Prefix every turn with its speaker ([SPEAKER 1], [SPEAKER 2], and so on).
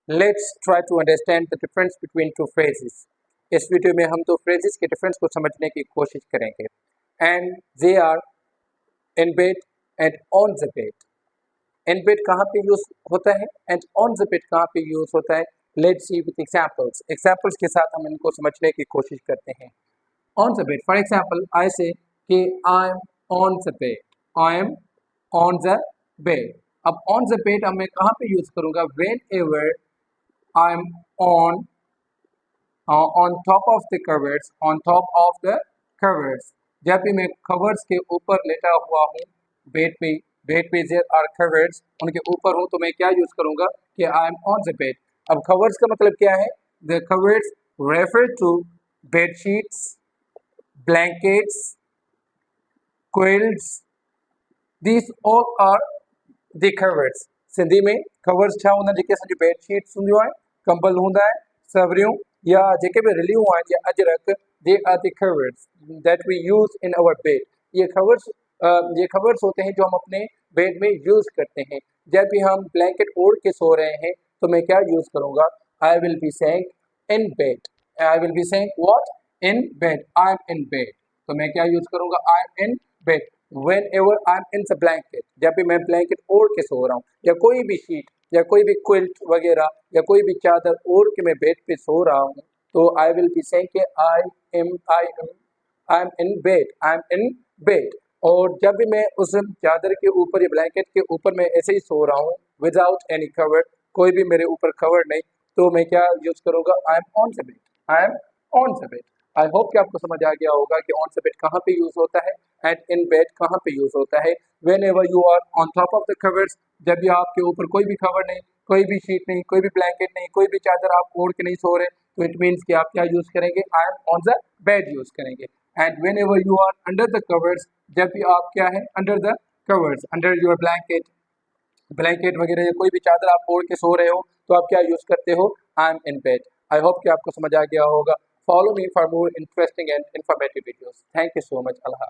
[SPEAKER 1] Let's try to understand the difference between two phrases. इस video में हम दो phrases के difference को समझने की कोशिश करेंगे. And they are in bed and on the bed. In bed कहाँ पे use होता है and on the bed कहाँ पे use होता है. Let's see with examples. Examples के साथ हम इनको समझने की कोशिश करते हैं. On the bed, for example, I say कि I am on the bed. I am on the bed. अब on the bed अब मैं कहाँ पे use करूँगा? Whenever I am on top of the covers, on top of the covers. जब भी मैं covers के ऊपर लेटा हुआ हूँ, bed पे there are covers, उनके ऊपर हूँ तो मैं क्या use करूँगा कि I am on the bed. अब covers का मतलब क्या है? The covers refer to bed sheets, blankets, quilts. These all are the covers. Sindhi में covers छा हूंदा जेके असांजी bed sheets हूंदियूं आहिनि, कंबल हूंदा आहिनि, सवरियूं या जेके भी रिलियूं आहिनि या Ajrak, they are the covers that we use in our bed. ये covers होते हैं जो हम अपने बेड में यूज करते हैं. जब भी हम ब्लैंकेट ओढ़ के सो रहे हैं तो मैं क्या यूज करूंगा? I will be saying in bed. I will be saying what? In bed. I am in bed. तो मैं क्या यूज करूंगा? I am in bed. Whenever I am in the blanket. जब भी मैं ब्लैंकेट ओढ़ के सो रहा हूँ या कोई भी शीट या कोई भी क्विल्ट वगैरह या कोई भी चादर ओढ़ के मैं बेड पे सो रहा हूँ तो आई विल बी सेइंग कि I am in bed. I am in bed. और जब भी मैं उस चादर के ऊपर या ब्लैंकेट के ऊपर मैं ऐसे ही सो रहा हूँ विदाउट एनी कवर, कोई भी मेरे ऊपर कवर नहीं, तो मैं क्या यूज करूँगा? आई am on the bed. I am on the bed. I hope कि आपको समझ आ गया होगा कि ऑन द बेड कहाँ पे यूज होता है एंड इन बेड कहाँ पे यूज होता है. Whenever you are on top of the covers, जब भी आपके ऊपर कोई भी कवर नहीं, कोई भी शीट नहीं, कोई भी ब्लैंकेट नहीं, कोई भी चादर आप ओढ़ के नहीं सो रहे, तो इट मीन्स कि आप क्या यूज करेंगे? I am on the bed use करेंगे. And whenever you are under the covers, जब भी आप क्या है? Under the covers, under your blanket वगैरह या कोई भी चादर आप ओढ़ के सो रहे हो तो आप क्या यूज करते हो? I am in bed. I hope कि आपको समझ आ गया होगा. Follow me for more interesting and informative videos. Thank you so much. Allah.